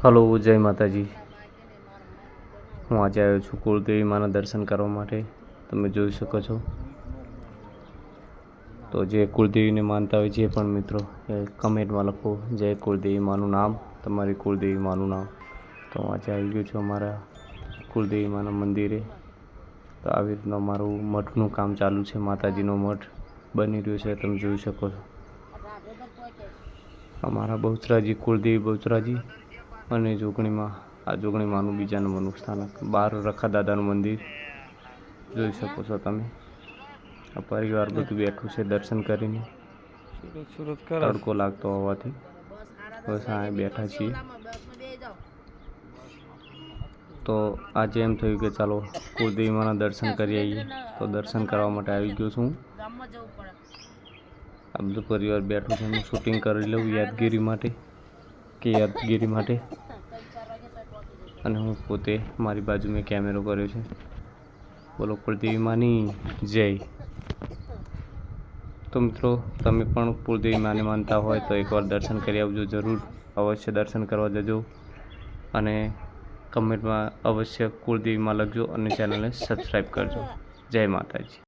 Hello, જય માતાજી। હું આજે આવ્યો છું કુળદેવી માના દર્શન કરવા માટે। તમે જોઈ શકો છો। તો જે કુળદેવીને માનતા હોય જે પણ મિત્રો એ કમેન્ટમાં લખો જય કુળદેવી માનું નામ, તમારી કુળદેવી માનું નામ। તો હું આજે આવી ગયો છું અમારા કુળદેવી માના મંદિરે। તો આવી રીતના મારું મઠનું કામ ચાલુ છે। માતાજીનો મઠ બની રહ્યો છે, તમે જોઈ શકો છો। અમારા બહુચરાજી કુળદેવી બહુચરાજી અને જોગણીમાં આ જોગણી માનું બીજા નંબરનું સ્થાનક, બહાર રખા દાદાનું મંદિર જોઈ શકો છો તમે। આ પરિવાર બધું બેઠું છે દર્શન કરીને। તડકો લાગતો હોવાથી બસ અહીં બેઠા છીએ। તો આજે એમ થયું કે ચાલો કુળદેવી માના દર્શન કરી આવીએ। તો દર્શન કરવા માટે આવી ગયો છું। આ બધું પરિવાર બેઠું છે, હું શૂટિંગ કરી લઉં યાદગીરી માટે અને હું પોતે મારી બાજુ મેં કેમેરો કર્યો છે। બોલો કુળદેવી માની જય। તો મિત્રો તમે પણ કુળદેવી માને માનતા હોય તો એકવાર દર્શન કરી આવજો, જરૂર અવશ્ય દર્શન કરવા જજો અને કમેન્ટમાં અવશ્ય કુળદેવીમાં લખજો અને ચેનલને સબસ્ક્રાઈબ કરજો। જય માતાજી।